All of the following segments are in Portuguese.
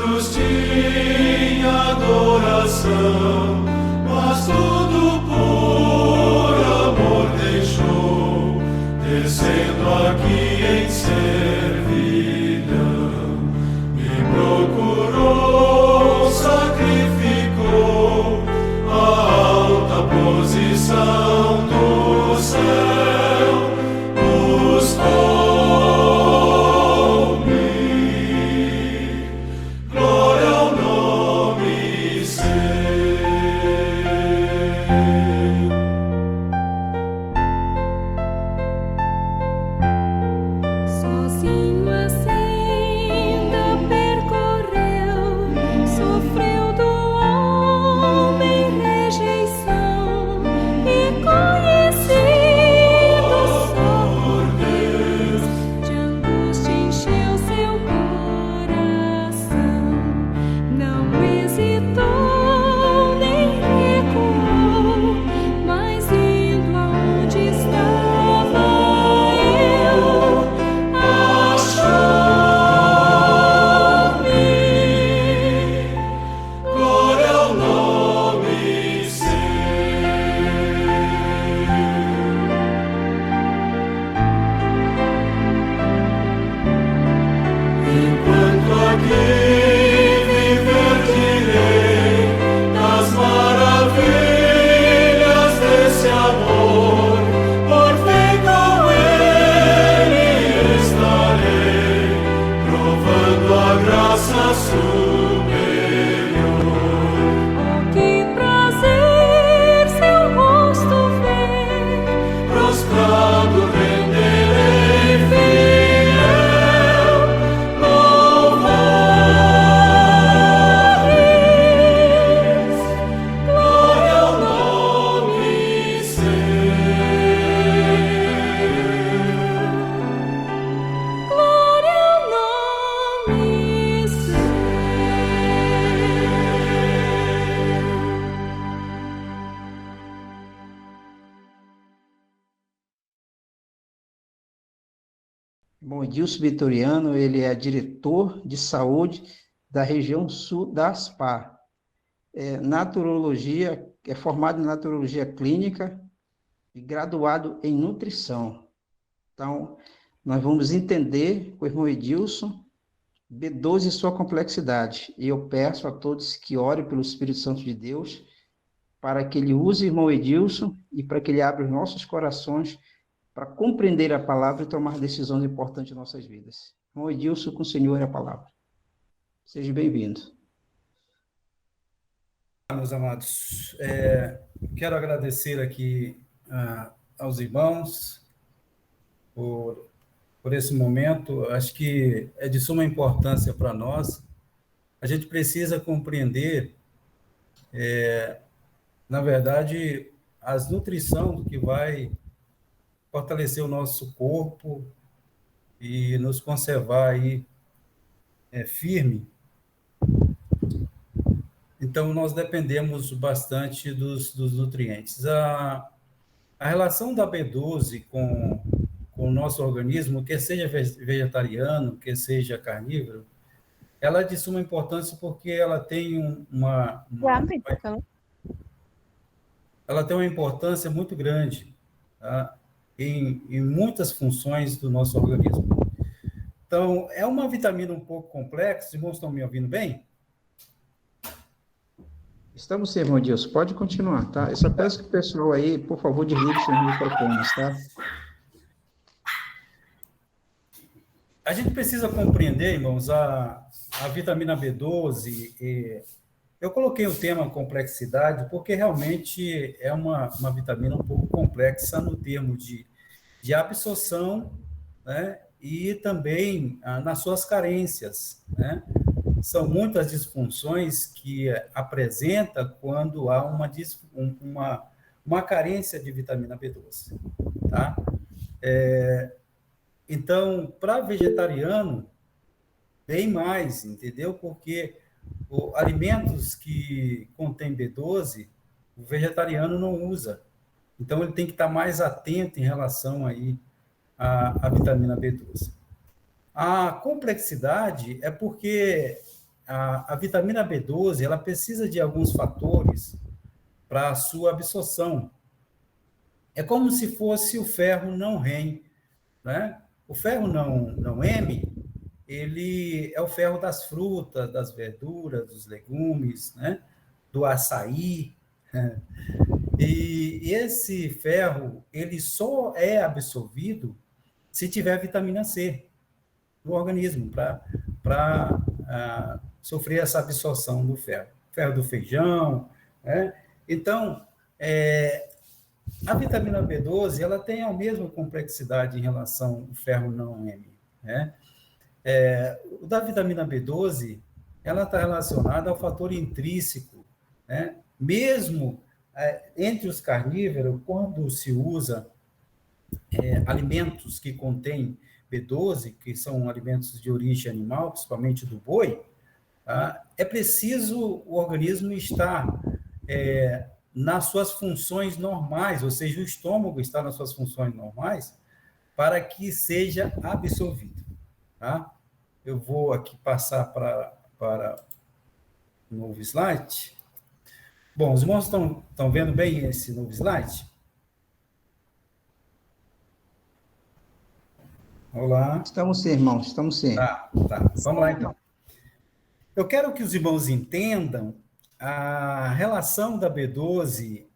anjos tinha adoração, mas tudo por amor deixou, descendo aqui em servidão. Me procurou, sacrificou a alta posição do céu, buscou-me. Glória ao nome seu. Sozinho a senda percorreu, sofreu do homem rejeição e conhecido só por Deus, de angústia encheu seu coração. Não hesitou nem recuou, mas indo aonde estava eu, achou-me. Glória ao nome seu. Enquanto aqui viver, direi das maravilhas desse amor. Por fim com ele estarei, provando a graça superior. Oh, que prazer seu rosto ver, Prostrado renderei fiel louvores. Glória ao nome seu. glória ao nome seu. Bom, Edilson Vitoriano, ele é diretor de saúde da região sul da ASPAR. É formado em naturologia clínica e graduado em nutrição. Então, nós vamos entender com o irmão Edilson B12 e sua complexidade. E eu peço a todos que orem pelo Espírito Santo de Deus para que ele use o irmão Edilson e para que ele abra os nossos corações para compreender a palavra e tomar decisões importantes em nossas vidas. Irmão Edilson, com o Senhor é a palavra. Seja bem-vindo. Meus amados, quero agradecer aqui aos irmãos por esse momento. Acho que é de suma importância para nós. A gente precisa compreender, na verdade, as nutrição que vai fortalecer o nosso corpo e nos conservar aí firme. Então, nós dependemos bastante dos nutrientes. A relação da B12 com o nosso organismo, quer seja vegetariano, quer seja carnívoro, ela é de suma importância porque ela tem ela tem uma importância muito grande, tá? Em muitas funções do nosso organismo. Então, é uma vitamina um pouco complexa. Os irmãos estão me ouvindo bem? Estamos sim, irmão Edilson. Pode continuar, tá? Eu só peço que o pessoal aí, por favor, desligue seus microfones, tá? A gente precisa compreender, irmãos, a vitamina B12. Eu coloquei o tema complexidade porque realmente é uma vitamina um pouco complexa no termo de absorção, né? E também nas suas carências, né? São muitas disfunções que apresenta quando há uma carência de vitamina B12, tá? Então, para vegetariano, bem mais, entendeu? Porque alimentos que contêm B12, o vegetariano não usa. Então, ele tem que estar mais atento em relação aí à vitamina B12. A complexidade é porque a vitamina B12, ela precisa de alguns fatores para a sua absorção. É como se fosse o ferro não REM, né? O ferro não M, ele é o ferro das frutas, das verduras, dos legumes, né? Do açaí. E esse ferro, ele só é absorvido se tiver vitamina C no organismo, para sofrer essa absorção do ferro. Ferro do feijão, né? Então, a vitamina B12, ela tem a mesma complexidade em relação ao ferro não M, né? O da vitamina B12, ela está relacionada ao fator intrínseco, né? Mesmo entre os carnívoros, quando se usa alimentos que contêm B12, que são alimentos de origem animal, principalmente do boi, tá? É preciso o organismo estar nas suas funções normais, ou seja, o estômago está nas suas funções normais, para que seja absorvido. Tá? Eu vou aqui passar para o novo slide. Bom, os irmãos estão vendo bem esse novo slide? Olá. Estamos sim, irmão, estamos sim. Tá. Vamos lá, então. Eu quero que os irmãos entendam a relação da B12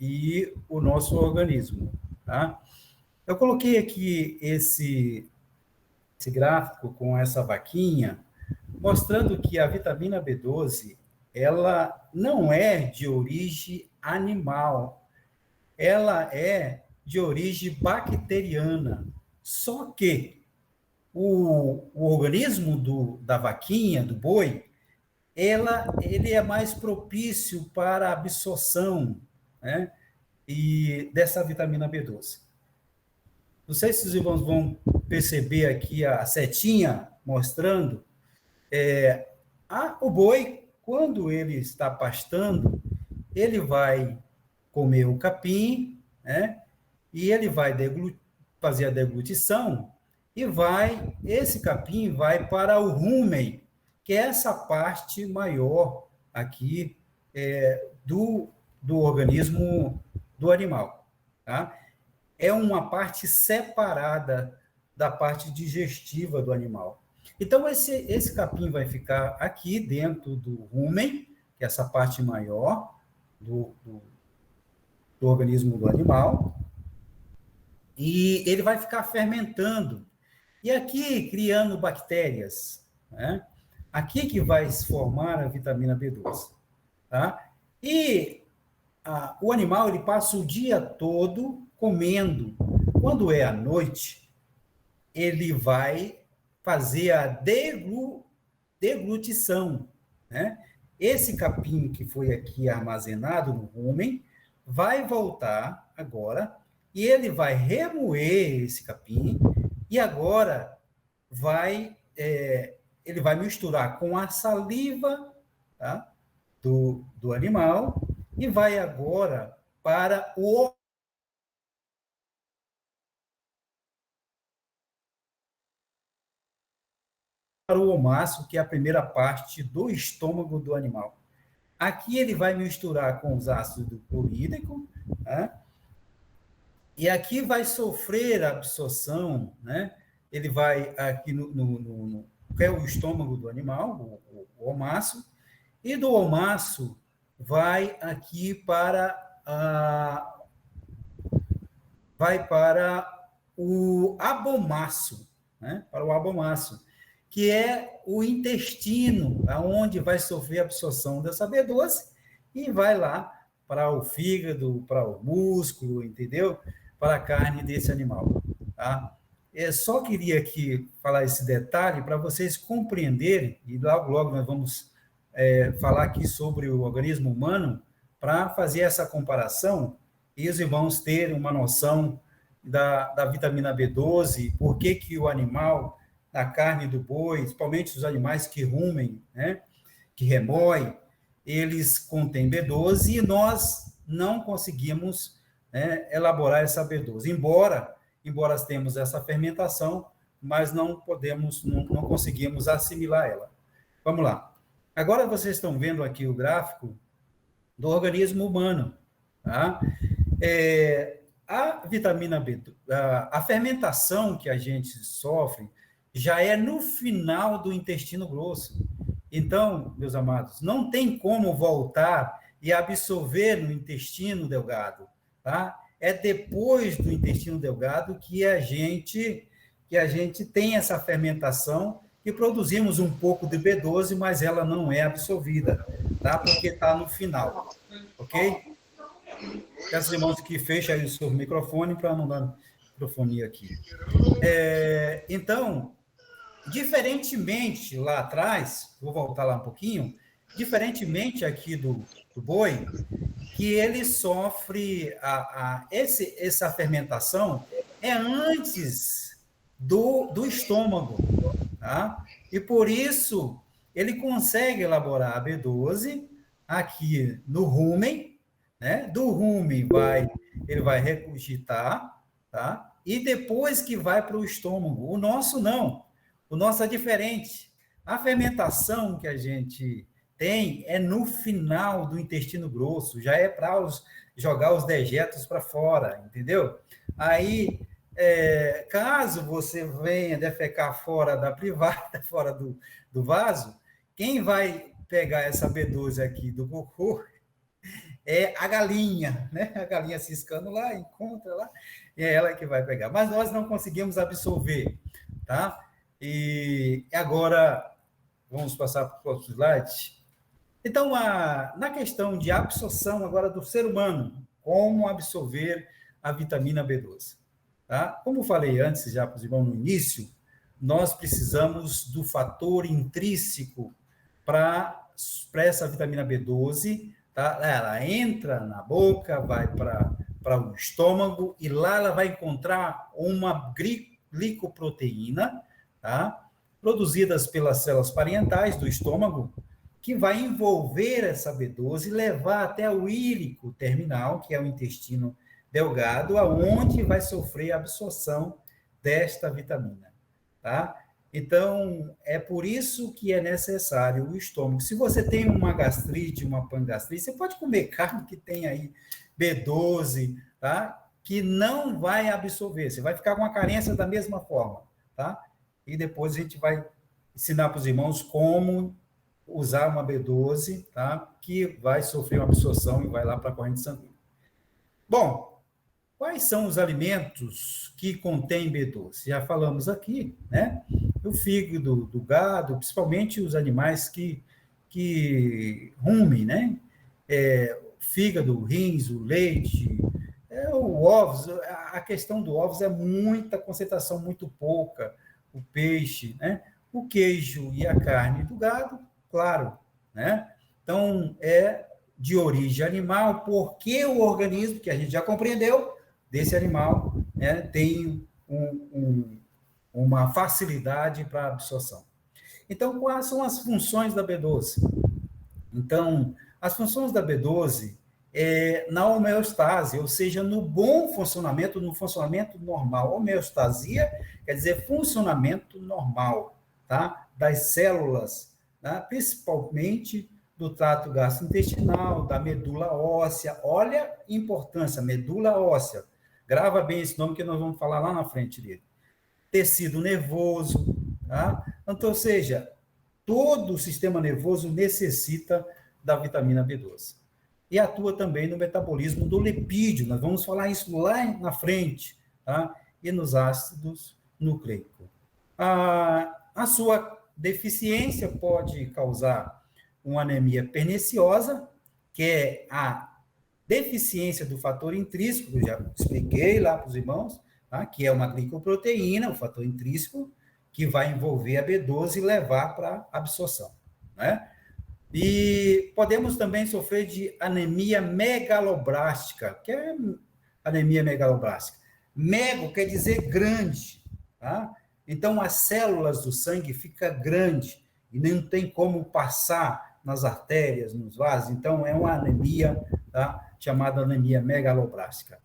e o nosso organismo. Tá? Eu coloquei aqui esse gráfico com essa vaquinha, mostrando que a vitamina B12, ela não é de origem animal, ela é de origem bacteriana. Só que o organismo da vaquinha, do boi, ele é mais propício para a absorção, né, e dessa vitamina B12. Não sei se os irmãos vão perceber aqui a setinha mostrando. O boi, quando ele está pastando, ele vai comer o capim, né, e ele vai fazer a deglutição, e esse capim vai para o rumen, que é essa parte maior aqui do organismo do animal. Tá? É uma parte separada da parte digestiva do animal. Então, esse capim vai ficar aqui dentro do rumen, que é essa parte maior do organismo do animal, e ele vai ficar fermentando. E aqui, criando bactérias, né? Aqui que vai se formar a vitamina B12. Tá? E o animal, ele passa o dia todo comendo. Quando é à noite, ele vai fazer a deglutição, né? Esse capim que foi aqui armazenado no rumen vai voltar agora e ele vai remoer esse capim e agora ele vai misturar com a saliva, tá, do animal e vai agora para o omácio, que é a primeira parte do estômago do animal. Aqui ele vai misturar com os ácidos clorídricos, tá? E aqui vai sofrer a absorção, né? Ele vai aqui que é o estômago do animal, o omácio, e do omácio vai aqui para o abomácio, né? Para o abomácio, que é o intestino, aonde vai sofrer a absorção dessa B12 e vai lá para o fígado, para o músculo, entendeu? Para a carne desse animal, tá? Eu só queria aqui falar esse detalhe para vocês compreenderem, e logo nós vamos falar aqui sobre o organismo humano, para fazer essa comparação e os irmãos terem uma noção da vitamina B12, por que o animal, a carne do boi, principalmente os animais que rumem, né, que remoem, eles contêm B12 e nós não conseguimos, né, elaborar essa B12. Embora temos essa fermentação, mas não conseguimos assimilar ela. Vamos lá. Agora vocês estão vendo aqui o gráfico do organismo humano, tá? A vitamina B, a fermentação que a gente sofre já é no final do intestino grosso. Então, meus amados, não tem como voltar e absorver no intestino delgado, tá? É depois do intestino delgado que a gente tem essa fermentação, que produzimos um pouco de B12, mas ela não é absorvida, tá? Porque está no final, ok? Peço, irmãos, que feche aí o seu microfone para não dar microfonia aqui. Então, diferentemente lá atrás, vou voltar lá um pouquinho, diferentemente aqui do boi, que ele sofre essa fermentação é antes do estômago, tá? E por isso ele consegue elaborar a B12 aqui no rumen, né? Do rumen ele vai regurgitar, tá? E depois que vai para o estômago. O nosso não. O nosso é diferente. A fermentação que a gente tem é no final do intestino grosso, já é para jogar os dejetos para fora, entendeu? Aí, caso você venha defecar fora da privada, fora do vaso, quem vai pegar essa B12 aqui do cocô é a galinha, né? A galinha ciscando lá, encontra lá, e é ela que vai pegar. Mas nós não conseguimos absorver, tá? E agora, vamos passar para o próximo slide. Então, na questão de absorção agora do ser humano, como absorver a vitamina B12, tá? Como eu falei antes, já para os irmãos no início, nós precisamos do fator intrínseco para essa vitamina B12, tá? Ela entra na boca, vai para o estômago, e lá ela vai encontrar uma glicoproteína, tá? Produzidas pelas células parentais do estômago, que vai envolver essa B12 e levar até o ílico terminal, que é o intestino delgado, aonde vai sofrer a absorção desta vitamina, tá? Então, é por isso que é necessário o estômago. Se você tem uma gastrite, uma pangastrite, você pode comer carne que tem aí B12, tá? Que não vai absorver, você vai ficar com a carência da mesma forma, tá? E depois a gente vai ensinar para os irmãos como usar uma B12, tá? Que vai sofrer uma absorção e vai lá para a corrente sanguínea. Bom, quais são os alimentos que contêm B12? Já falamos aqui, né? O fígado do gado, principalmente os animais que rumem, né? Fígado, rins, o leite, o ovos. A questão do ovos é muita concentração, muito pouca. O peixe, né? O queijo e a carne do gado, claro, né? Então, é de origem animal, porque o organismo, que a gente já compreendeu, desse animal, né, tem uma facilidade para absorção. Então, quais são as funções da B12? Então, as funções da B12 na homeostase, ou seja, no bom funcionamento, no funcionamento normal. Homeostasia quer dizer funcionamento normal, tá? Das células, tá? Principalmente do trato gastrointestinal, da medula óssea. Olha a importância, medula óssea. Grava bem esse nome que nós vamos falar lá na frente dele. Tecido nervoso, tá? Então, ou seja, todo o sistema nervoso necessita da vitamina B12. E atua também no metabolismo do lipídio, nós vamos falar isso lá na frente, tá? E nos ácidos nucleicos. A sua deficiência pode causar uma anemia perniciosa, que é a deficiência do fator intrínseco, que eu já expliquei lá para os irmãos, tá? Que é uma glicoproteína, o fator intrínseco, que vai envolver a B12 e levar para absorção, né? E podemos também sofrer de anemia megaloblástica. O que é anemia megaloblástica? Mego quer dizer grande, tá? Então, as células do sangue ficam grandes e não tem como passar nas artérias, nos vasos. Então, é uma anemia, tá? Chamada anemia megaloblástica.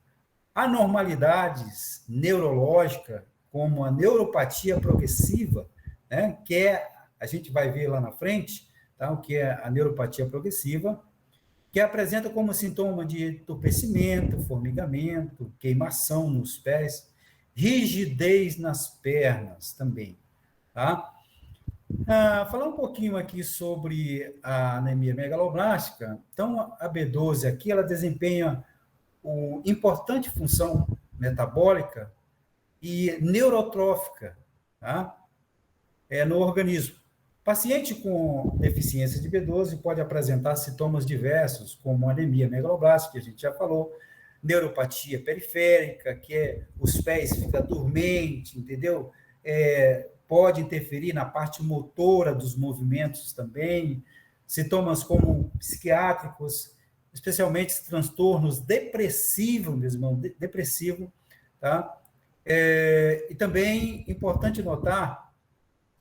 Anormalidades neurológicas, como a neuropatia progressiva, né? Que é a gente vai ver lá na frente, tá? O que é a neuropatia progressiva, que apresenta como sintoma de entorpecimento, formigamento, queimação nos pés, rigidez nas pernas também, tá? Falar um pouquinho aqui sobre a anemia megaloblástica. Então, a B12 aqui, ela desempenha uma importante função metabólica e neurotrófica, tá? No organismo. Paciente com deficiência de B12 pode apresentar sintomas diversos, como anemia megaloblástica, que a gente já falou, neuropatia periférica, que é os pés ficam dormentes, entendeu? Pode interferir na parte motora dos movimentos também, sintomas como psiquiátricos, especialmente transtornos depressivos, mesmo, depressivo, tá? E também importante notar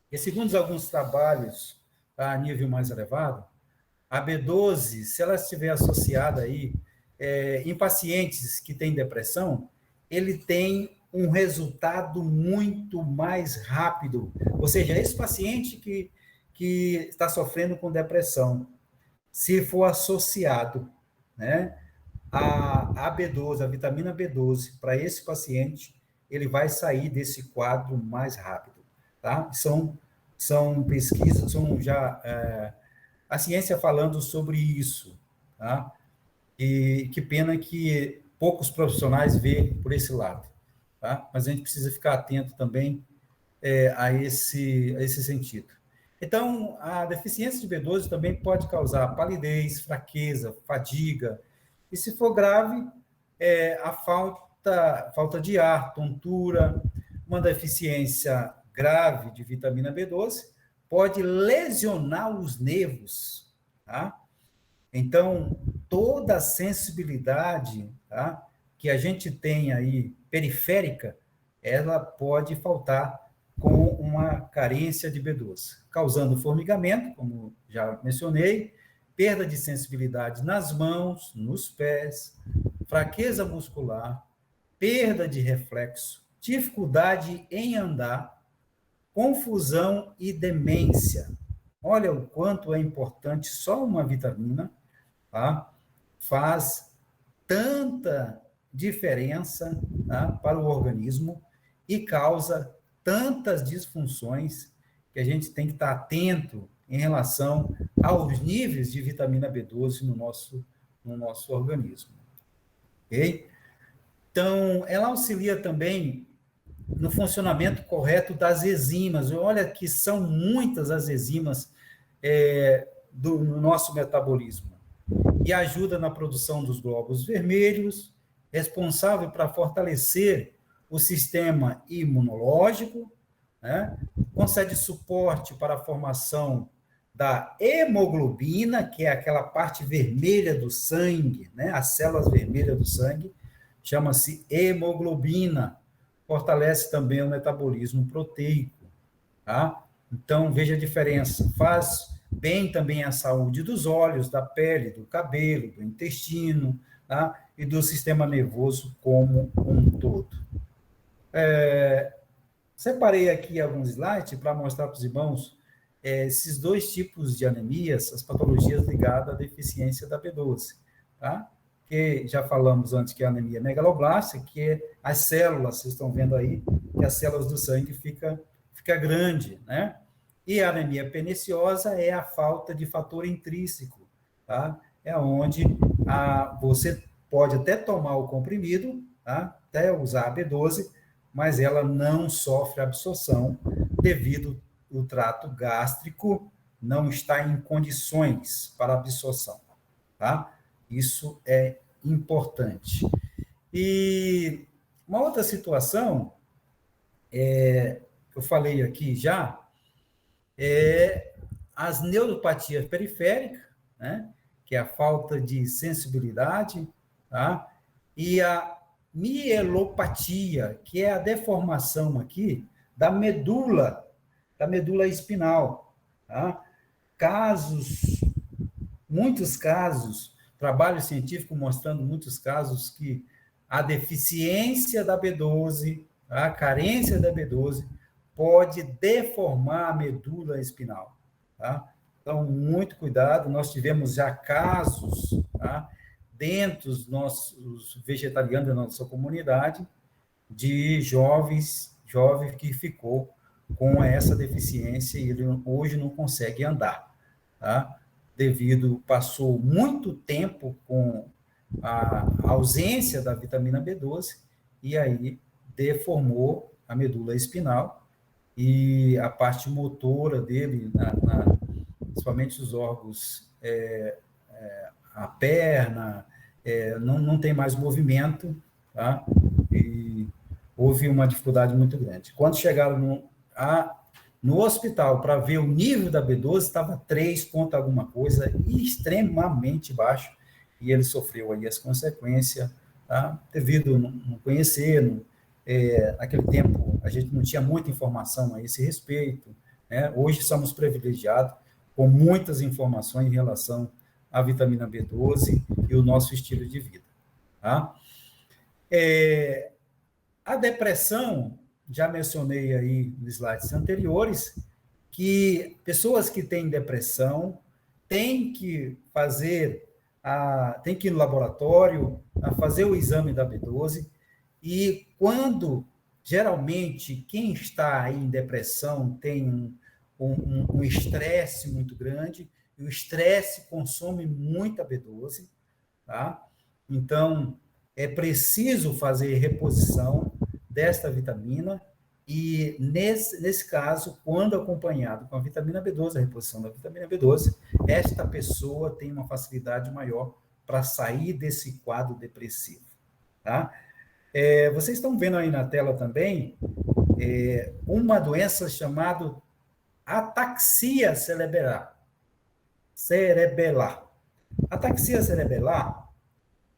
que, segundo alguns trabalhos a nível mais elevado, a B12, se ela estiver associada aí em pacientes que têm depressão, ele tem um resultado muito mais rápido. Ou seja, esse paciente que está sofrendo com depressão, se for associado, né, a B12, a vitamina B12, para esse paciente, ele vai sair desse quadro mais rápido. Tá? São pesquisas, são já a ciência falando sobre isso. Tá? E que pena que poucos profissionais veem por esse lado. Tá? Mas a gente precisa ficar atento também a esse sentido. Então, a deficiência de B12 também pode causar palidez, fraqueza, fadiga, e se for grave, a falta de ar, tontura, uma deficiência grave de vitamina B12 pode lesionar os nervos, tá? Então, toda a sensibilidade, tá, que a gente tem aí, periférica, ela pode faltar com uma carência de B12, causando formigamento, como já mencionei, perda de sensibilidade nas mãos, nos pés, fraqueza muscular, perda de reflexo, dificuldade em andar, confusão e demência. Olha o quanto é importante só uma vitamina, tá? Faz tanta diferença, tá, para o organismo e causa tantas disfunções que a gente tem que estar atento em relação aos níveis de vitamina B12 no nosso organismo. Ok? Então, ela auxilia também no funcionamento correto das enzimas. Olha que são muitas as enzimas no nosso metabolismo. E ajuda na produção dos glóbulos vermelhos, responsável para fortalecer o sistema imunológico, né? Concede suporte para a formação da hemoglobina, que é aquela parte vermelha do sangue, né? As células vermelhas do sangue, chama-se hemoglobina. Fortalece também o metabolismo proteico, tá? Então, veja a diferença. Faz bem também à saúde dos olhos, da pele, do cabelo, do intestino, tá? E do sistema nervoso como um todo. Separei aqui alguns slides para mostrar para os irmãos esses dois tipos de anemias, as patologias ligadas à deficiência da B12, tá? Que já falamos antes que é a anemia megaloblástica, que é as células, vocês estão vendo aí, que as células do sangue fica grande, né? E a anemia perniciosa é a falta de fator intrínseco, tá? É onde você pode até tomar o comprimido, tá? Até usar a B12, mas ela não sofre absorção devido ao trato gástrico não está em condições para absorção, tá? Isso é importante. E uma outra situação, eu falei aqui já, as neuropatias periféricas, né? Que é a falta de sensibilidade, tá? E a mielopatia, que é a deformação aqui da medula espinal, tá? Muitos casos, trabalho científico mostrando muitos casos que a deficiência da B12, a carência da B12, pode deformar a medula espinal. tá? Então, muito cuidado. Nós tivemos já casos, tá, dentro dos nossos vegetarianos da nossa comunidade, de jovens que ficou com essa deficiência e ele hoje não consegue andar, tá? Passou muito tempo com a ausência da vitamina B12 e aí deformou a medula espinal e a parte motora dele, principalmente os órgãos, a perna, não tem mais movimento, tá? E houve uma dificuldade muito grande. Quando chegaram no hospital para ver o nível da B12, estava 3 ponto alguma coisa, extremamente baixo, e ele sofreu aí as consequências, tá? Devido a não conhecer, naquele tempo a gente não tinha muita informação a esse respeito, né? Hoje somos privilegiados com muitas informações em relação à vitamina B12 e o nosso estilo de vida, tá? A depressão, já mencionei aí nos slides anteriores, que pessoas que têm depressão têm que ir no laboratório, fazer o exame da B12, e quando, geralmente, quem está aí em depressão tem um estresse muito grande, e o estresse consome muita B12, tá? Então, é preciso fazer reposição desta vitamina, e nesse caso, quando acompanhado com a vitamina B12, a reposição da vitamina B12, esta pessoa tem uma facilidade maior para sair desse quadro depressivo, tá? Vocês estão vendo aí na tela também uma doença chamada ataxia cerebelar. Ataxia cerebelar,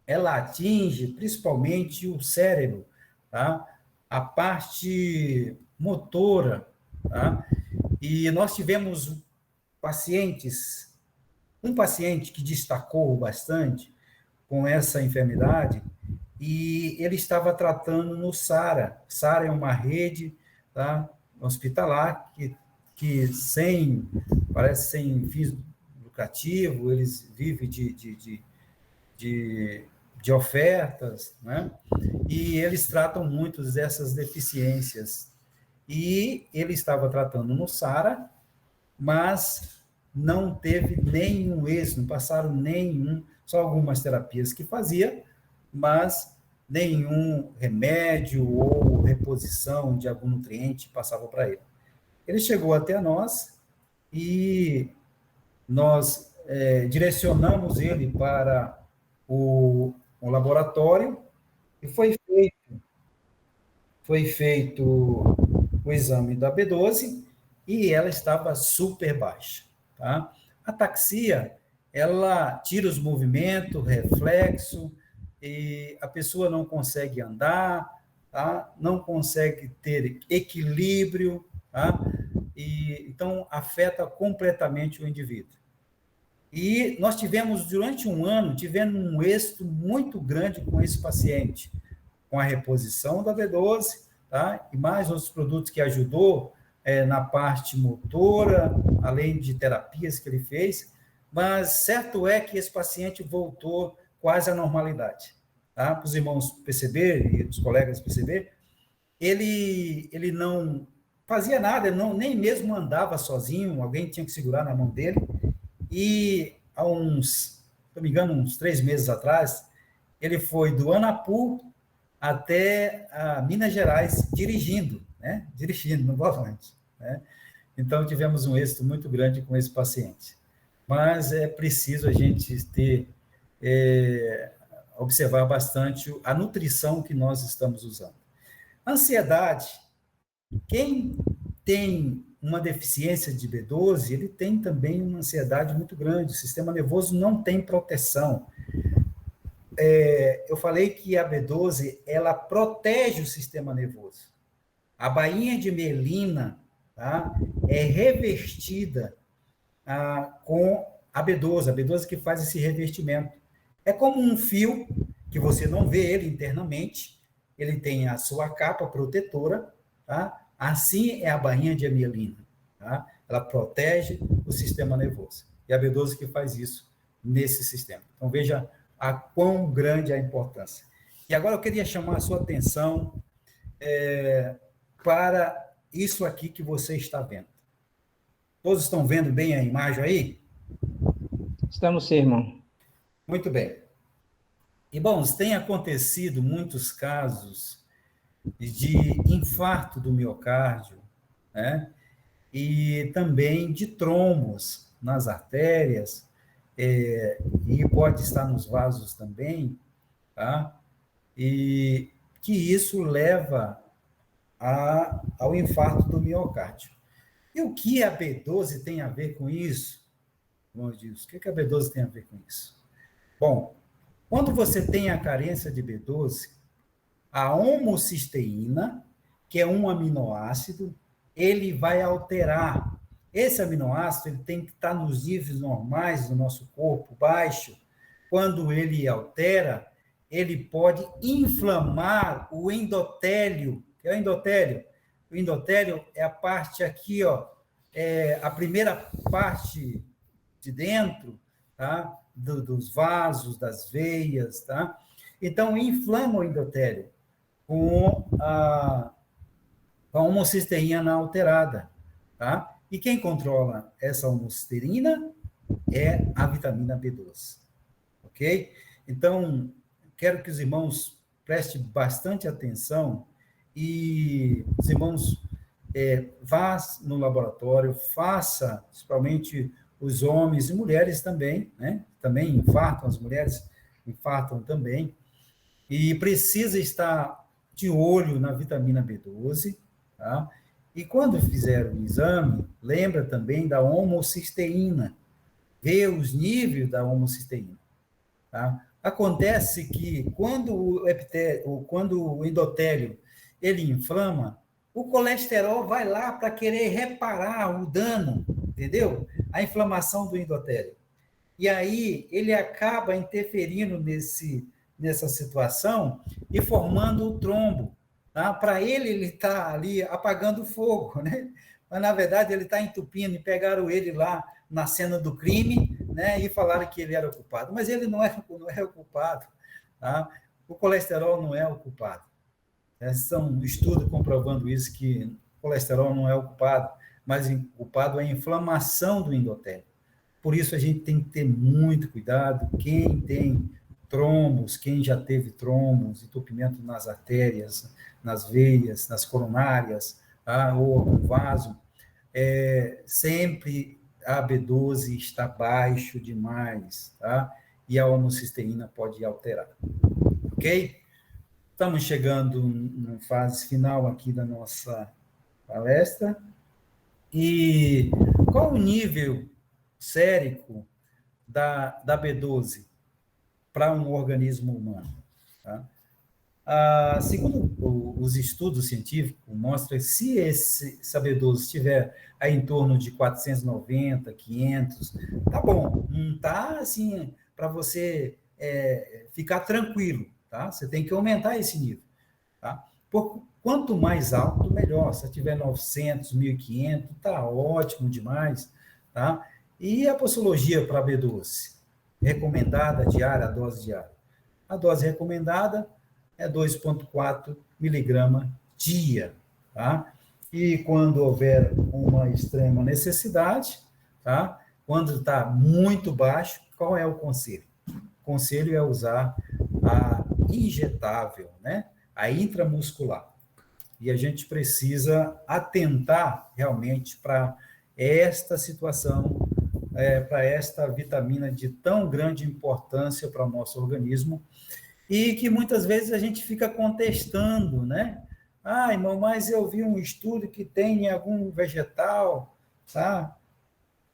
ela atinge principalmente o cérebro, tá? A parte motora, tá? E nós tivemos um paciente que destacou bastante com essa enfermidade, e ele estava tratando no SARA. SARA é uma rede, tá, hospitalar que parece sem fins lucrativos, eles vivem de ofertas, né? E eles tratam muitas dessas deficiências. E ele estava tratando no SARA, mas não teve nenhum êxito, não passaram só algumas terapias que fazia, mas nenhum remédio ou reposição de algum nutriente passava para ele. Ele chegou até nós e nós direcionamos ele para o laboratório e foi feito o exame da B12 e ela estava super baixa, tá? A ataxia, ela tira os movimentos, reflexo, e a pessoa não consegue andar, tá? Não consegue ter equilíbrio, tá? Então, afeta completamente o indivíduo. E nós tivemos, durante um ano, um êxito muito grande com esse paciente, com a reposição da B12, tá? E mais outros produtos que ajudou na parte motora, além de terapias que ele fez, mas certo é que esse paciente voltou quase à normalidade, tá? Para os irmãos perceberem, e os colegas perceberem, ele não fazia nada, nem mesmo andava sozinho, alguém tinha que segurar na mão dele, e há se não me engano, uns 3 meses atrás, ele foi do Anapu até a Minas Gerais dirigindo no volante, né? Então, tivemos um êxito muito grande com esse paciente. Mas é preciso a gente observar bastante a nutrição que nós estamos usando. Ansiedade, quem tem uma deficiência de B12, ele tem também uma ansiedade muito grande, o sistema nervoso não tem proteção. Eu falei que a B12, ela protege o sistema nervoso. A bainha de mielina, tá, é revestida com a B12 que faz esse revestimento. É como um fio, que você não vê ele internamente, ele tem a sua capa protetora, tá? Assim é a bainha de mielina, tá? ela protege o sistema nervoso. E a B12 que faz isso nesse sistema. Então, veja a quão grande é a importância. E agora eu queria chamar a sua atenção para isso aqui que você está vendo. Todos estão vendo bem a imagem aí? Estamos sim, irmão. Muito bem. Irmãos, tem acontecido muitos casos de infarto do miocárdio, né? E também de trombos nas artérias, e pode estar nos vasos também, tá? E que isso leva ao infarto do miocárdio. E o que a B12 tem a ver com isso? Meu Deus, o que a B12 tem a ver com isso? Bom, quando você tem a carência de B12, a homocisteína, que é um aminoácido, ele vai alterar. Esse aminoácido ele tem que estar nos níveis normais do nosso corpo, baixo. Quando ele altera, ele pode inflamar o endotélio. O que é o endotélio? O endotélio é a parte aqui, ó, a primeira parte de dentro, tá? Dos vasos, das veias, tá? Então, inflama o endotélio com a homocisteína alterada, tá? E quem controla essa homocisteína é a vitamina B12, ok? Então, quero que os irmãos prestem bastante atenção e os irmãos vá no laboratório, faça, principalmente os homens e mulheres também, né? Também infartam, as mulheres infartam também, e precisa estar de olho na vitamina B12, tá? E quando fizer o exame, lembra também da homocisteína, vê os níveis da homocisteína, tá? Acontece que quando o endotélio ele inflama, o colesterol vai lá para querer reparar o dano, entendeu? A inflamação do endotélio. E aí ele acaba interferindo nessa situação e formando o trombo. Tá? Para ele está ali apagando o fogo, né? Mas, na verdade, ele está entupindo e pegaram ele lá na cena do crime, né? E falaram que ele era o culpado. Mas ele não é o culpado. Tá? O colesterol não é o culpado. São estudos comprovando isso, que o colesterol não é o culpado, mas o culpado é a inflamação do endotélio. Por isso, a gente tem que ter muito cuidado. Quem tem trombos, quem já teve trombos, entupimento nas artérias, nas veias, nas coronárias, tá? Ou algum vaso, sempre a B12 está baixo demais, tá? E a homocisteína pode alterar, ok? Estamos chegando na fase final aqui da nossa palestra. E qual o nível sérico da B12 para um organismo humano? Tá? Segundo os estudos científicos, mostram que se essa B12 estiver aí em torno de 490, 500, tá bom, não tá assim para você ficar tranquilo, tá? Você tem que aumentar esse nível, tá? Quanto mais alto, melhor. Se tiver 900, 1.500, tá ótimo demais, tá? E a posologia para B12? Recomendada diária, a dose diária. A dose recomendada é 2,4 miligrama dia, tá? E quando houver uma extrema necessidade, tá? Quando está muito baixo, qual é o conselho? O conselho é usar a injetável, né? A intramuscular. E a gente precisa atentar realmente para esta situação, para esta vitamina de tão grande importância para o nosso organismo, e que muitas vezes a gente fica contestando, né? Ah, irmão, mas eu vi um estudo que tem em algum vegetal, tá?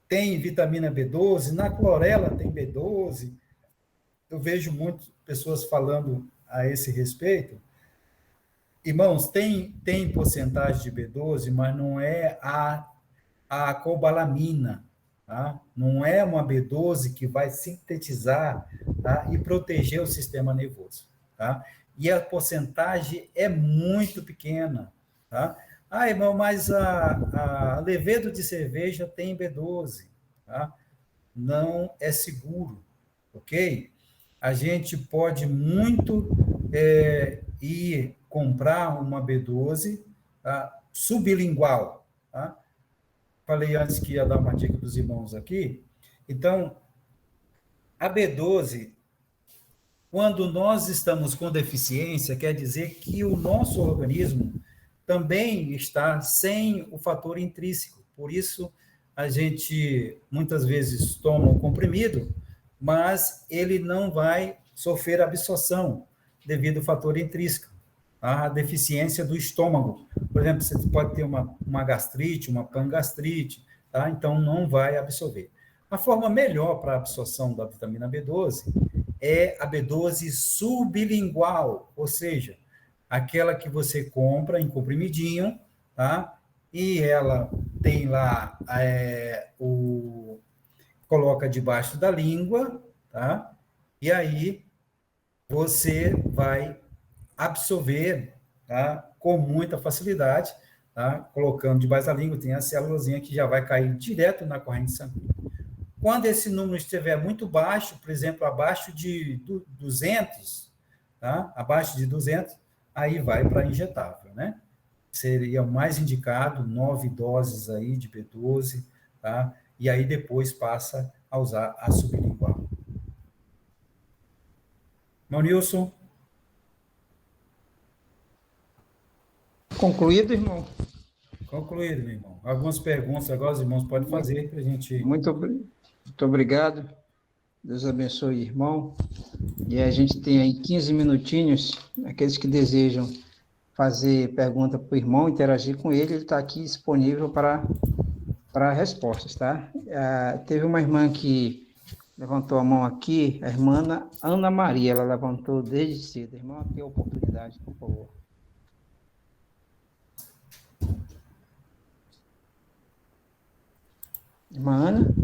Tem vitamina B12, na clorela tem B12. Eu vejo muitas pessoas falando a esse respeito. Irmãos, tem porcentagem de B12, mas não é a cobalamina, tá? Não é uma B12 que vai sintetizar, tá? E proteger o sistema nervoso, tá? E a porcentagem é muito pequena, tá? Ah, irmão, mas a levedo de cerveja tem B12, tá? Não é seguro, ok? A gente pode muito ir comprar uma B12, tá? Sublingual, tá? Falei antes que ia dar uma dica para os irmãos aqui. Então, a B12, quando nós estamos com deficiência, quer dizer que o nosso organismo também está sem o fator intrínseco. Por isso, a gente muitas vezes toma um comprimido, mas ele não vai sofrer absorção devido ao fator intrínseco, a deficiência do estômago. Por exemplo, você pode ter uma gastrite, uma pangastrite, tá? Então não vai absorver. A forma melhor para a absorção da vitamina B12 é a B12 sublingual, ou seja, aquela que você compra em comprimidinho, tá? E ela tem lá, coloca debaixo da língua, tá? E aí você vai absorver, tá? Com muita facilidade, tá? Colocando debaixo da língua, tem a célulazinha que já vai cair direto na corrente sanguínea. Quando esse número estiver muito baixo, por exemplo, abaixo de 200, tá? Abaixo de 200, aí vai para injetável, né? Seria o mais indicado, 9 doses aí de B12, tá? E aí depois passa a usar a sublingual. Nilson? Concluído, irmão? Concluído, meu irmão. Algumas perguntas agora os irmãos podem fazer para a gente... Muito obrigado. Deus abençoe, irmão. E a gente tem aí 15 minutinhos. Aqueles que desejam fazer pergunta para o irmão, interagir com ele, ele está aqui disponível para respostas, tá? Teve uma irmã que levantou a mão aqui, a irmã Ana Maria, ela levantou desde cedo. Irmão, tem a oportunidade, por favor. Irmã Ana?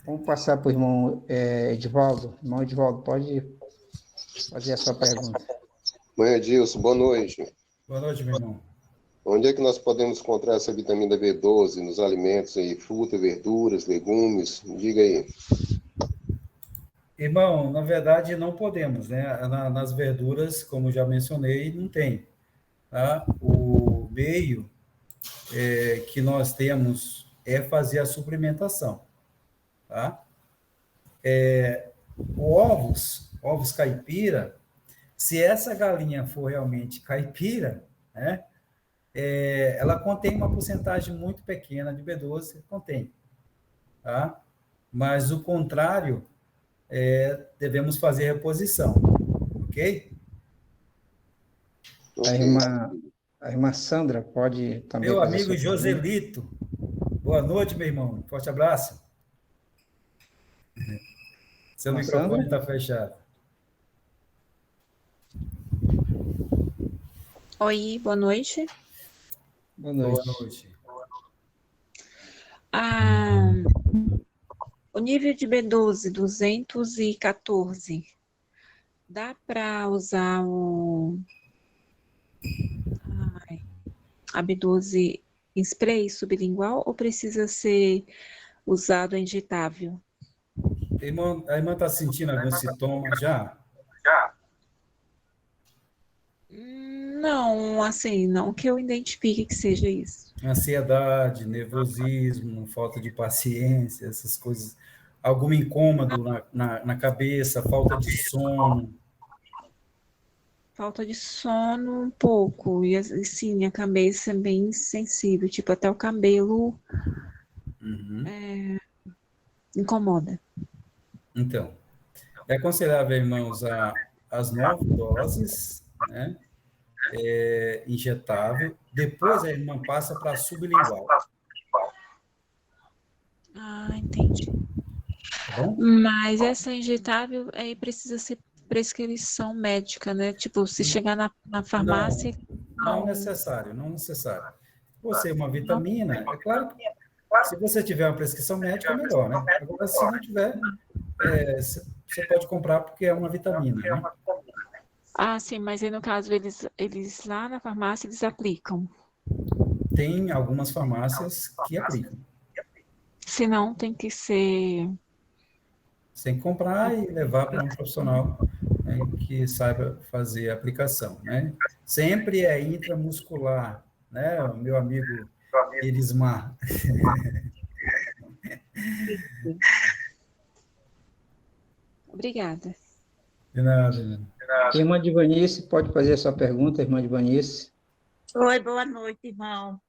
Vamos passar para o irmão Edivaldo. Irmão Edivaldo, pode fazer a sua pergunta. Mãe Edilson, boa noite. Boa noite, meu irmão. Onde é que nós podemos encontrar essa vitamina B12 nos alimentos aí, fruta, verduras, legumes? Diga aí. Irmão, na verdade não podemos, né? Nas verduras, como já mencionei, não tem. Tá? O meio que nós temos é fazer a suplementação. Tá? Ovos caipira, se essa galinha for realmente caipira, né? Ela contém uma porcentagem muito pequena de B12, contém. Tá? Mas o contrário, devemos fazer reposição, ok? A irmã Sandra pode também... Meu amigo Joselito, boa noite, meu irmão, forte abraço. Seu microfone está fechado. Oi, boa noite. Boa noite. Boa noite. O nível de B12, 214, dá para usar a B12 em spray sublingual ou precisa ser usado injetável? A irmã está sentindo algum sintoma já? Não, assim, não que eu identifique que seja isso. Ansiedade, nervosismo, falta de paciência, essas coisas. Algum incômodo na cabeça, falta de sono? Falta de sono um pouco, e sim, a cabeça é bem sensível, tipo, até o cabelo incomoda. Então, é aconselhável, irmão, usar as 9 doses, né? Injetável, depois a irmã passa para sublingual. Entendi. Tá bom? Mas essa injetável aí precisa ser prescrição médica, né? Tipo, se chegar na farmácia... Não necessário. Você é uma vitamina, é claro que se você tiver uma prescrição médica, é melhor, né? Agora, se não tiver, você pode comprar porque é uma vitamina, né? Ah, sim, mas aí no caso eles lá na farmácia eles aplicam. Tem algumas farmácias que aplicam. Se não, tem que ser. Você tem que comprar e levar para um profissional, né, que saiba fazer a aplicação, né? Sempre é intramuscular, né? O meu amigo Elismar. Obrigada. De nada, né? Irmã de Vanice, pode fazer a sua pergunta, irmã de Vanice? Oi, boa noite, irmão.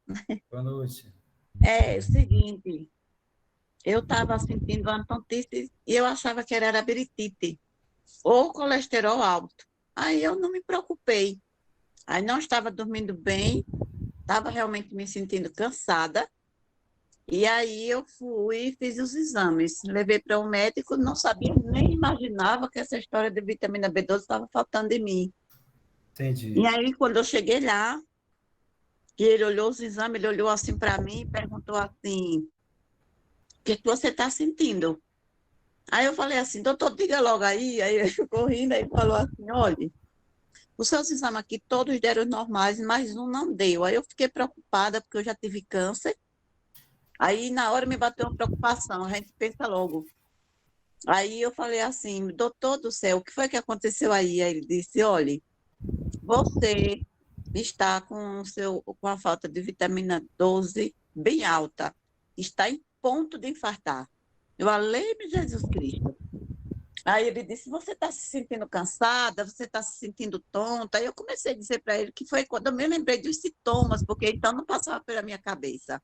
Boa noite. É o seguinte, eu estava sentindo uma tontice e eu achava que era labirintite ou colesterol alto. Aí eu não me preocupei. Aí não estava dormindo bem, estava realmente me sentindo cansada. E aí eu fui e fiz os exames. Levei para um médico, não sabia, nem imaginava que essa história de vitamina B12 estava faltando em mim. Entendi. E aí, quando eu cheguei lá, que ele olhou os exames, ele olhou assim para mim e perguntou assim: o que você está sentindo? Aí eu falei assim: doutor, diga logo aí. Aí ele ficou rindo e falou assim: olha, os seus exames aqui todos deram normais, mas um não deu. Aí eu fiquei preocupada, porque eu já tive câncer. Aí na hora me bateu uma preocupação, a gente pensa logo. Aí eu falei assim: doutor do céu, o que foi que aconteceu aí? Aí ele disse: olha, você está com a falta de vitamina 12 bem alta, está em ponto de infartar. Eu falei-me Jesus Cristo. Aí ele disse: você está se sentindo cansada, você está se sentindo tonta. Aí eu comecei a dizer para ele que foi quando eu me lembrei dos sintomas, porque então não passava pela minha cabeça.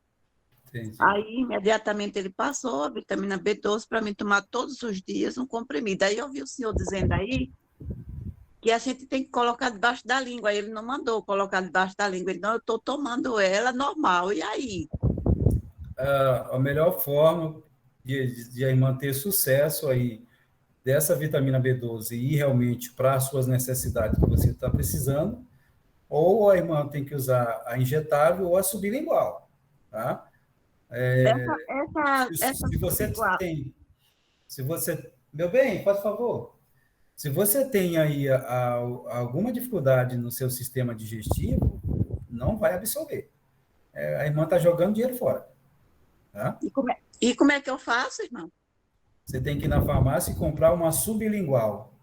Entendi. Aí imediatamente ele passou a vitamina B12 para mim tomar todos os dias um comprimido. Aí eu vi o senhor dizendo aí que a gente tem que colocar debaixo da língua. Aí ele não mandou colocar debaixo da língua. Ele: não, eu estou tomando ela normal. E aí? A melhor forma de manter sucesso aí dessa vitamina B12 e ir realmente para as suas necessidades que você está precisando, ou a irmã tem que usar a injetável ou a sublingual, tá? Se você Igual. tem, meu bem, faz favor. Se você tem aí alguma dificuldade no seu sistema digestivo, não vai absorver. A irmã está jogando dinheiro fora, tá? E como é que eu faço, irmão? Você tem que ir na farmácia e comprar uma sublingual.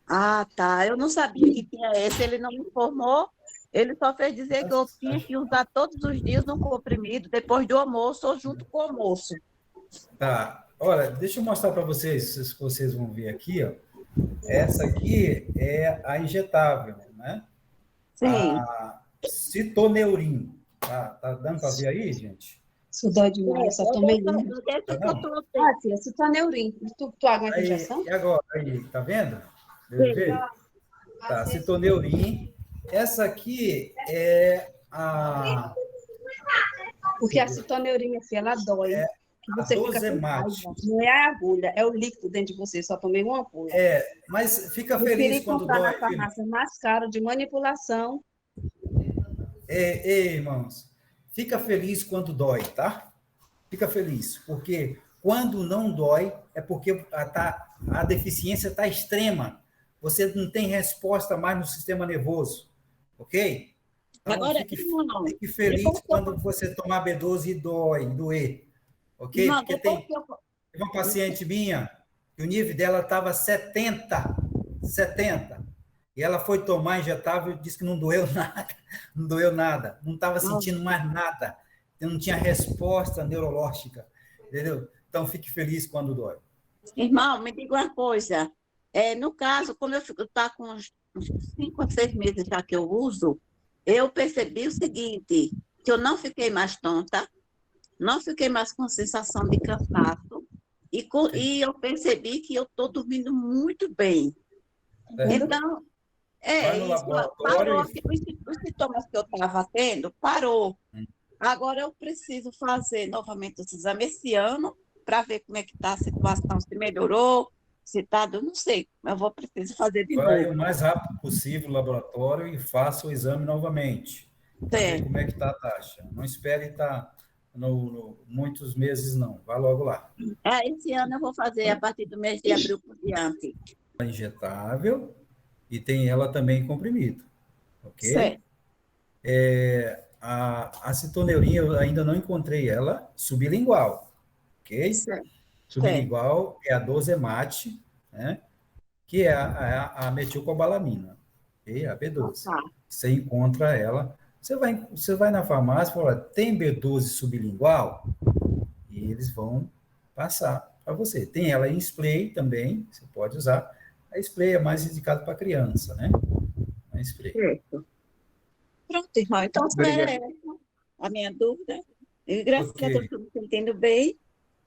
Ah, tá. Eu não sabia que tinha esse. Ele não me informou. Ele só fez dizer que eu tinha que usar todos os dias um comprimido, depois do almoço ou junto com o almoço. Tá. Olha, deixa eu mostrar para vocês, se vocês vão ver aqui, ó. Essa aqui é a injetável, né? Sim. A Citoneurin. Tá dando para ver aí, gente? Isso dói demais, só tomei linha. Esse que eu tô Ah, tia, citoneurin. Tu aguenta a Aí, injeção? e agora? Aí, tá vendo? Deu ver? Tá, Citoneurin. Essa aqui é a... Porque a citoneurin, assim, ela dói. Que você fica com Dozemate. raiva. Não é a agulha, é o líquido dentro de você. Só tomei uma ampulha. Mas fica Eu feliz queria quando comprar dói. na farmácia mais caro de manipulação. Ei, irmãos, fica feliz quando dói, tá? Fica feliz, porque quando não dói é porque a deficiência está extrema. Você não tem resposta mais no sistema nervoso, ok? Então, Agora, fique feliz quando você tomar B12 e doer, ok? Não, Porque tem uma paciente minha que o nível dela estava 70, e ela foi tomar injetável e disse que não doeu nada, não estava sentindo mais nada, não tinha resposta neurológica, entendeu? Então, fique feliz quando dói. Irmão, me diga uma coisa. No caso, como eu tá com uns 5 a 6 meses já que eu uso, eu percebi o seguinte, que eu não fiquei mais tonta, não fiquei mais com sensação de cansaço, e eu percebi que eu estou dormindo muito bem. Então, Vai no isso laboratório parou, os sintomas que eu estava tendo, parou. Agora eu preciso fazer novamente esse exame esse ano, para ver como é que está a situação, se melhorou, se está, eu não sei, mas eu preciso fazer de Vai novo. o mais rápido possível no laboratório e faça o exame novamente, para ver como é que está a taxa. Não espere estar muitos meses, não. Vá logo lá. Esse ano eu vou fazer a partir do mês de abril por diante. Injetável e tem ela também em comprimido, ok? Certo. A citoneurinha, eu ainda não encontrei ela sublingual, ok? Certo. Sublingual é a dozemate, né? Que é a metilcobalamina, ok? A B12. Tá. Você encontra ela, você vai na farmácia e fala, tem B12 sublingual? E eles vão passar para você. Tem ela em spray também, você pode usar. A spray é mais indicado para criança, né? A spray. Certo. Pronto, irmão. Então, é a minha dúvida. E graças a Deus, estou me sentindo bem.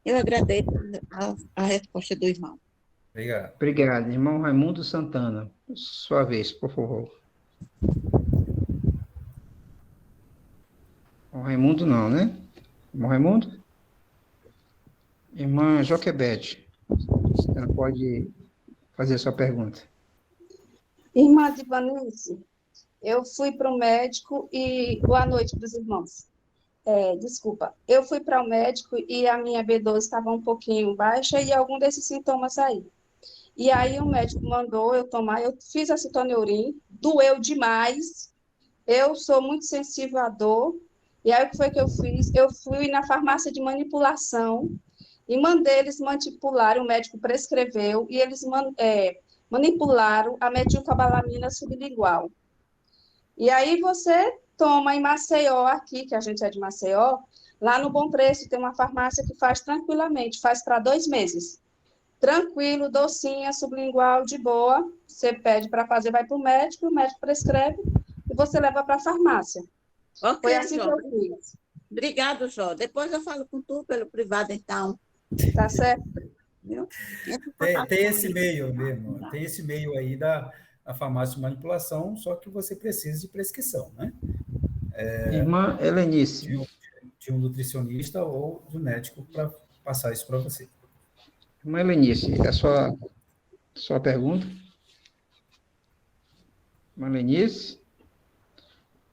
Eu agradeço a resposta do irmão. Obrigado. Obrigado. Irmão Raimundo Santana, sua vez, por favor. O Raimundo não, né? Irmão Raimundo? Irmã Joquebede, você não pode fazer sua pergunta. Irmã Divanice, eu fui para o médico e... Boa noite para os irmãos. Desculpa, eu fui para o médico e a minha B12 estava um pouquinho baixa e algum desses sintomas aí. E aí o médico mandou eu tomar, eu fiz a citoneurin, doeu demais, eu sou muito sensível à dor, e aí o que foi que eu fiz? Eu fui na farmácia de manipulação e mandei eles manipularem, o médico prescreveu, e eles manipularam a metilcobalamina sublingual. E aí você toma em Maceió, aqui, que a gente é de Maceió, lá no Bom Preço tem uma farmácia que faz tranquilamente, faz para 2 meses. Tranquilo, docinha, sublingual, de boa. Você pede para fazer, vai para o médico prescreve e você leva para a farmácia. Ok, Foi assim Jó. que eu fiz. Obrigado, Jó. Depois eu falo com tu pelo privado, então. Tá certo? Viu? Tem esse meio mesmo, tem esse meio aí da farmácia de manipulação, só que você precisa de prescrição, né? Irmã Helenice. De um nutricionista ou de um médico para passar isso para você. Irmã Helenice, é a sua pergunta? Irmã Helenice?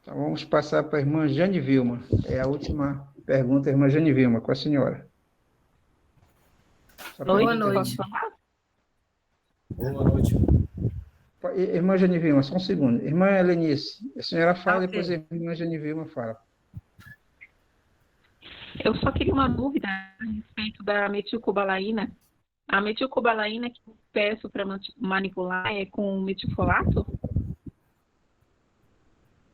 Então, vamos passar para a irmã Jane Vilma. É a última pergunta, irmã Jane Vilma, com a senhora. Boa noite. Boa noite. Irmã Jane Vilma, só um segundo. Irmã Helenice, a senhora fala, Ok. depois a irmã Jane Vilma fala. Eu só queria uma dúvida a respeito da metilcobalaína. A metilcobalaína que eu peço para manipular é com metilfolato?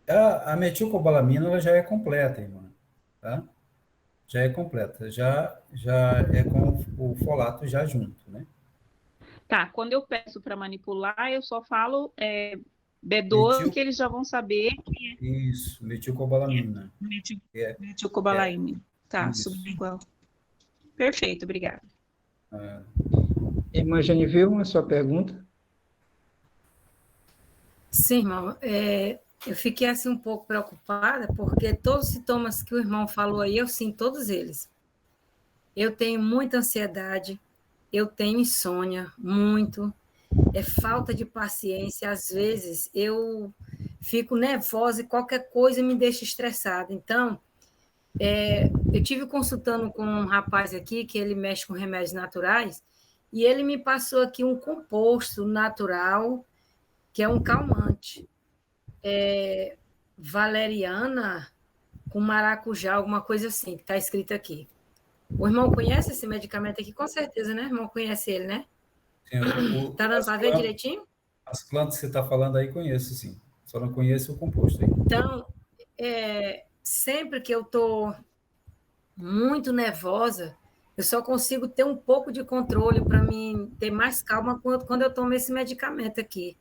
A metilcobalamina ela já é completa, irmã. Tá? Já é completa. Já é com o folato já junto, né? Tá, quando eu peço para manipular, eu só falo B12, que eles já vão saber que Isso, metilcobalamina. é metilcobalaína. Tá, Isso. sublingual. Perfeito, obrigada. Irmã Jane Vilma, sua pergunta? Sim, irmão. Eu fiquei assim um pouco preocupada, porque todos os sintomas que o irmão falou aí, eu sinto todos eles. Eu tenho muita ansiedade, eu tenho insônia, muito, falta de paciência. Às vezes eu fico nervosa e qualquer coisa me deixa estressada. Então, eu tive consultando com um rapaz aqui, que ele mexe com remédios naturais, e ele me passou aqui um composto natural, que é um calmante. Valeriana com maracujá, alguma coisa assim, que está escrito aqui. O irmão conhece esse medicamento aqui? Com certeza, né? O irmão conhece ele, né? Está dando para ver direitinho? As plantas que você está falando aí, conheço, sim. Só não conheço o composto aí. Então, sempre que eu estou muito nervosa, eu só consigo ter um pouco de controle para mim ter mais calma quando eu tomo esse medicamento aqui.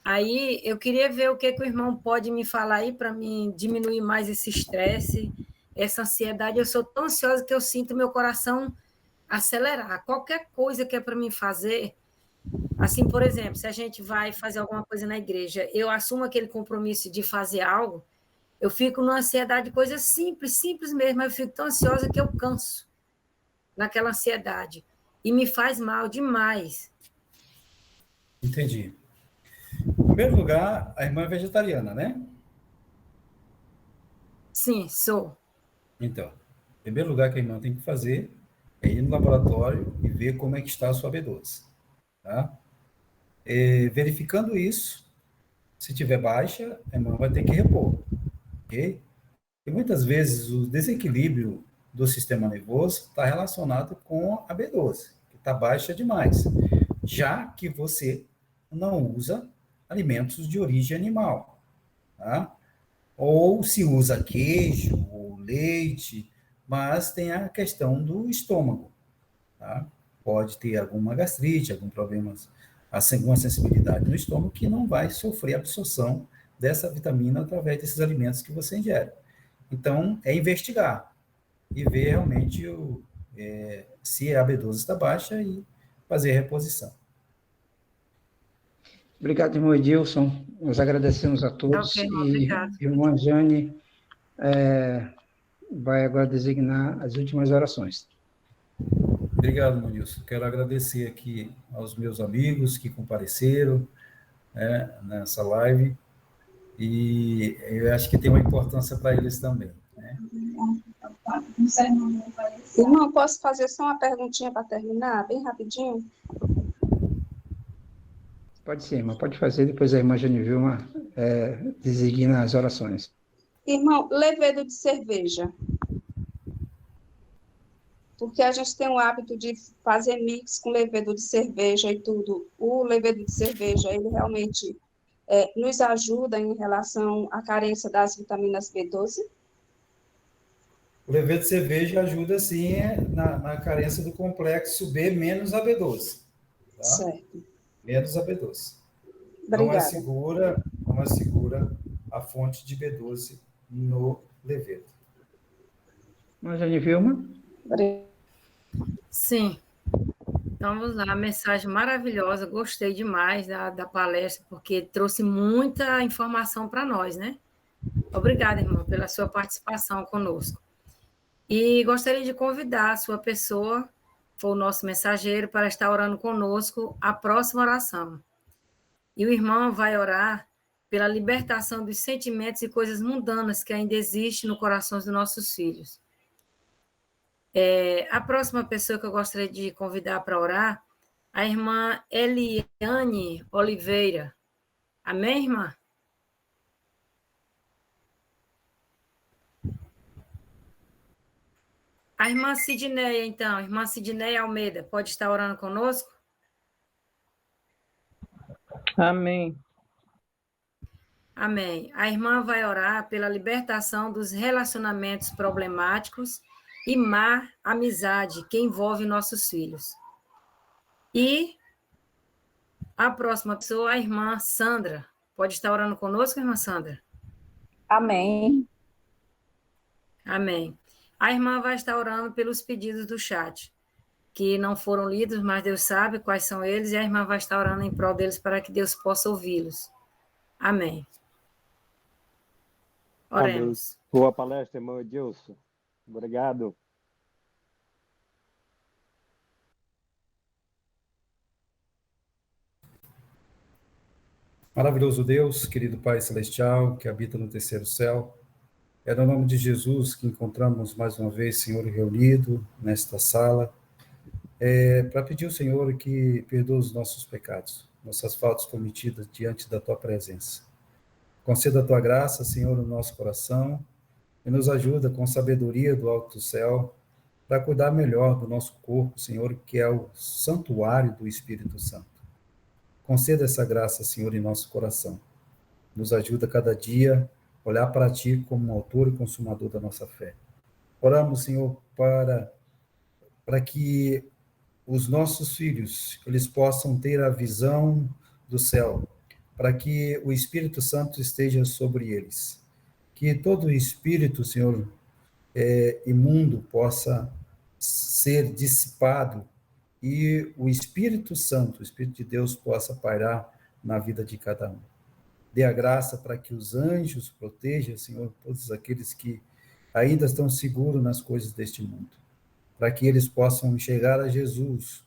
Aí eu queria ver o que o irmão pode me falar aí para mim diminuir mais esse estresse, essa ansiedade. Eu sou tão ansiosa que eu sinto meu coração acelerar. Qualquer coisa que é para mim fazer, assim, por exemplo, se a gente vai fazer alguma coisa na igreja, eu assumo aquele compromisso de fazer algo, eu fico numa ansiedade de coisa simples, simples mesmo, mas eu fico tão ansiosa que eu canso naquela ansiedade. E me faz mal demais. Entendi. Em primeiro lugar, a irmã é vegetariana, né? Sim, sou. Então, O primeiro lugar que a irmã tem que fazer é ir no laboratório e ver como é que está a sua B12. Tá? Verificando isso, se tiver baixa, a irmã vai ter que repor. Ok? E muitas vezes o desequilíbrio do sistema nervoso está relacionado com a B12, que está baixa demais, já que você não usa alimentos de origem animal, tá? Ou se usa queijo ou leite, mas tem a questão do estômago, tá? Pode ter alguma gastrite, algum problema, alguma sensibilidade no estômago que não vai sofrer absorção dessa vitamina através desses alimentos que você ingere. Então, é investigar e ver realmente se a B12 está baixa e fazer a reposição. Obrigado, irmão Edilson. Nós agradecemos a todos. Ok, irmão, E obrigado. irmã Jane vai agora designar as últimas orações. Obrigado, Manilson. Quero agradecer aqui aos meus amigos que compareceram nessa live, e eu acho que tem uma importância para eles também. Né? Irmão, posso fazer só uma perguntinha para terminar, bem rapidinho? Pode ser, irmã, pode fazer, depois a irmã Jane Vilma designa as orações. Irmão, levedo de cerveja. Porque a gente tem o hábito de fazer mix com levedo de cerveja e tudo. O levedo de cerveja, ele realmente nos ajuda em relação à carência das vitaminas B12? O levedo de cerveja ajuda, sim, na carência do complexo B menos a B12. Tá? Certo. Menos a B12. Obrigada. Não assegura a fonte de B12 no levedo. Irmã Jane Vilma? Sim. Então, vamos lá, mensagem maravilhosa, gostei demais da palestra, porque trouxe muita informação para nós, né? Obrigada, irmão, pela sua participação conosco. E gostaria de convidar a sua pessoa, for o nosso mensageiro, para estar orando conosco a próxima oração. E o irmão vai orar pela libertação dos sentimentos e coisas mundanas que ainda existem no coração dos nossos filhos. A próxima pessoa que eu gostaria de convidar para orar, a irmã Eliane Oliveira. Amém, irmã? A irmã Sidneia, então, irmã Sidneia Almeida, pode estar orando conosco? Amém. Amém. A irmã vai orar pela libertação dos relacionamentos problemáticos e má amizade que envolve nossos filhos. E a próxima pessoa, a irmã Sandra. Pode estar orando conosco, irmã Sandra? Amém. Amém. A irmã vai estar orando pelos pedidos do chat, que não foram lidos, mas Deus sabe quais são eles, e a irmã vai estar orando em prol deles para que Deus possa ouvi-los. Amém. Oremos. Amém. Boa palestra, irmão Edilson. Obrigado. Maravilhoso Deus, querido Pai Celestial, que habita no terceiro céu, é no nome de Jesus que encontramos mais uma vez, Senhor, reunido nesta sala, para pedir ao Senhor que perdoe os nossos pecados, nossas faltas cometidas diante da Tua presença. Conceda a Tua graça, Senhor, no nosso coração, e nos ajuda com sabedoria do alto do céu, para cuidar melhor do nosso corpo, Senhor, que é o santuário do Espírito Santo. Conceda essa graça, Senhor, em nosso coração. Nos ajuda cada dia a olhar para Ti como autor e consumador da nossa fé. Oramos, Senhor, para que os nossos filhos, eles possam ter a visão do céu, para que o Espírito Santo esteja sobre eles. Que todo espírito, Senhor, imundo possa ser dissipado e o Espírito Santo, o Espírito de Deus, possa pairar na vida de cada um. Dê a graça para que os anjos protejam, Senhor, todos aqueles que ainda estão seguros nas coisas deste mundo, para que eles possam enxergar a Jesus,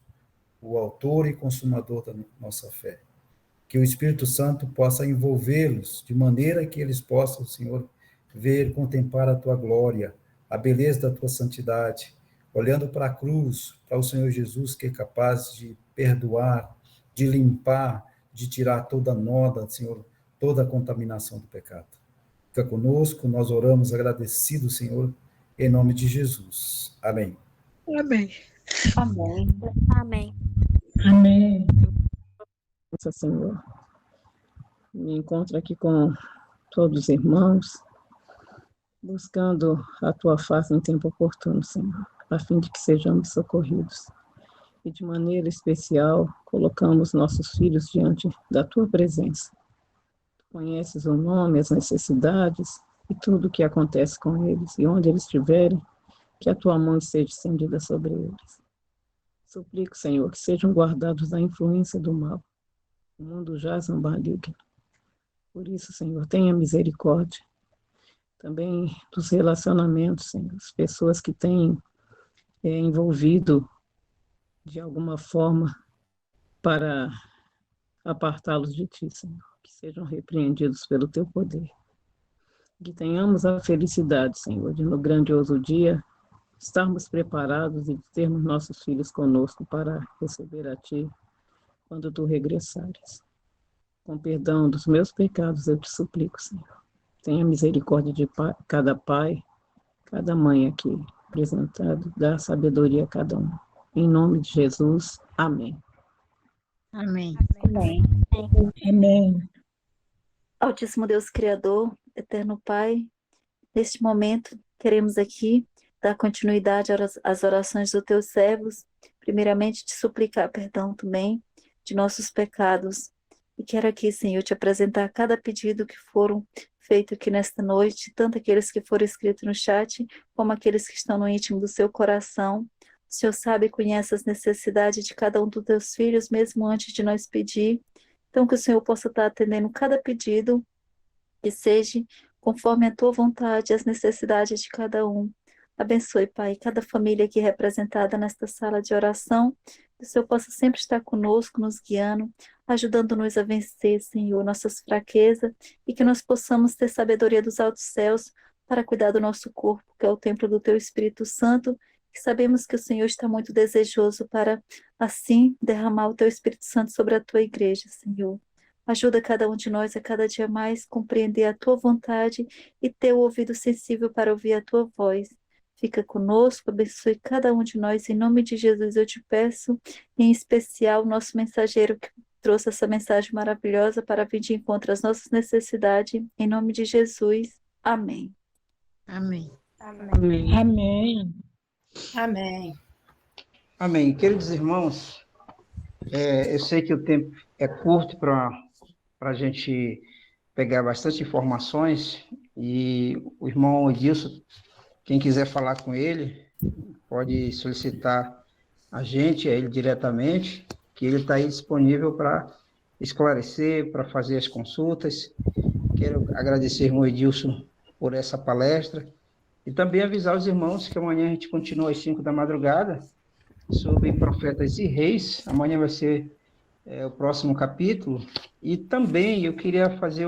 o autor e consumador da nossa fé. Que o Espírito Santo possa envolvê-los, de maneira que eles possam, Senhor, ver, contemplar a Tua glória, a beleza da tua santidade, olhando para a cruz, para o Senhor Jesus, que é capaz de perdoar, de limpar, de tirar toda a nóda, Senhor, toda a contaminação do pecado. Fica conosco, nós oramos agradecidos, Senhor, em nome de Jesus. Amém. Amém. Amém. Amém. Amém. Nossa Senhor, me encontro aqui com todos os irmãos, buscando a tua face em tempo oportuno, Senhor, a fim de que sejamos socorridos. E de maneira especial, colocamos nossos filhos diante da tua presença. Tu conheces o nome, as necessidades e tudo o que acontece com eles, e onde eles estiverem, que a tua mão esteja estendida sobre eles. Suplico, Senhor, que sejam guardados da influência do mal. O mundo jaz no maligno. Por isso, Senhor, tenha misericórdia. Também dos relacionamentos, Senhor, as pessoas que têm envolvido de alguma forma para apartá-los de ti, Senhor. Que sejam repreendidos pelo teu poder. Que tenhamos a felicidade, Senhor, de no grandioso dia estarmos preparados e termos nossos filhos conosco para receber a ti quando tu regressares. Com perdão dos meus pecados, eu te suplico, Senhor. Tenha misericórdia de cada pai, cada mãe aqui apresentado, dá sabedoria a cada um. Em nome de Jesus, amém. Amém. Amém. Amém. Altíssimo Deus Criador, Eterno Pai, neste momento queremos aqui dar continuidade às orações dos teus servos, primeiramente te suplicar perdão também de nossos pecados. E quero aqui, Senhor, te apresentar cada pedido que foram feito aqui nesta noite, tanto aqueles que foram escritos no chat, como aqueles que estão no íntimo do seu coração. O Senhor sabe e conhece as necessidades de cada um dos teus filhos, mesmo antes de nós pedir. Então, que o Senhor possa estar atendendo cada pedido, que seja conforme a tua vontade, as necessidades de cada um. Abençoe, Pai, cada família aqui representada nesta sala de oração, que o Senhor possa sempre estar conosco, nos guiando, ajudando-nos a vencer, Senhor, nossas fraquezas, e que nós possamos ter sabedoria dos altos céus para cuidar do nosso corpo, que é o templo do Teu Espírito Santo, que sabemos que o Senhor está muito desejoso para, assim, derramar o Teu Espírito Santo sobre a Tua igreja, Senhor. Ajuda cada um de nós a cada dia mais compreender a Tua vontade e ter o ouvido sensível para ouvir a Tua voz. Fica conosco, abençoe cada um de nós, em nome de Jesus eu te peço, em especial o nosso mensageiro que trouxe essa mensagem maravilhosa para vir de encontro às nossas necessidades, em nome de Jesus, amém. Amém. Amém. Amém. Amém. Amém. Queridos irmãos, eu sei que o tempo é curto para a gente pegar bastante informações, e o irmão Edilson, quem quiser falar com ele, pode solicitar a gente, a ele diretamente, que ele está aí disponível para esclarecer, para fazer as consultas. Quero agradecer, irmão Edilson, por essa palestra, e também avisar os irmãos que amanhã a gente continua às 5 da madrugada, sobre profetas e reis. Amanhã vai ser o próximo capítulo, e também eu queria fazer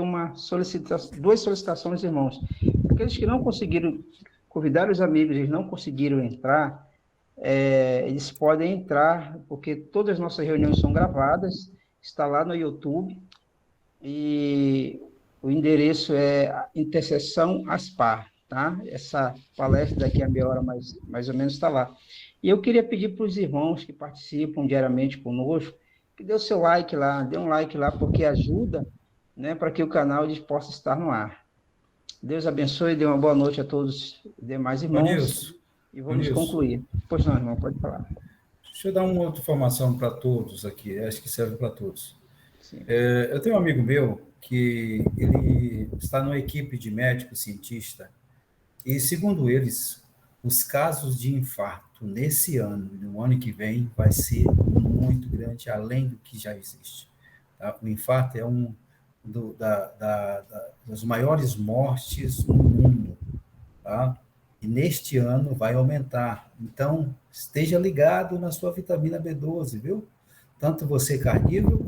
duas solicitações, irmãos. Aqueles que não conseguiram convidar os amigos, eles não conseguiram entrar, eles podem entrar, porque todas as nossas reuniões são gravadas, está lá no YouTube, e o endereço é Intercessão Aspar, tá? Essa palestra daqui a meia hora mais ou menos está lá. E eu queria pedir para os irmãos que participam diariamente conosco, que dê o seu like lá, dê um like lá, porque ajuda, né, para que o canal possa estar no ar. Deus abençoe e dê uma boa noite a todos os demais irmãos. E vamos concluir. Pois não, irmão, pode falar. Deixa eu dar uma outra informação para todos aqui, acho que serve para todos. Eu tenho um amigo meu que ele está numa equipe de médico cientista, e segundo eles, os casos de infarto nesse ano, no ano que vem, vai ser muito grande, além do que já existe. Tá? O infarto é das maiores mortes no mundo, tá? E neste ano vai aumentar. Então, esteja ligado na sua vitamina B12, viu? Tanto você carnívoro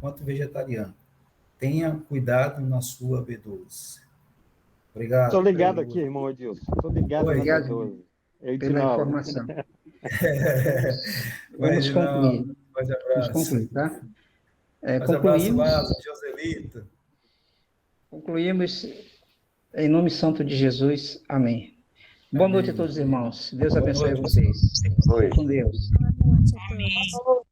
quanto vegetariano. Tenha cuidado na sua B12. Obrigado. Estou ligado aqui, irmão Edilson. Estou ligado na Obrigado B12. pela informação. Vamos concluir. Forte Vamos abraço. concluir, tá? Forte abraço, Lázaro, Joselito. Concluímos em nome santo de Jesus. Amém. Boa noite a todos os irmãos. Deus abençoe vocês. Oi. Com Deus. Boa noite a todos.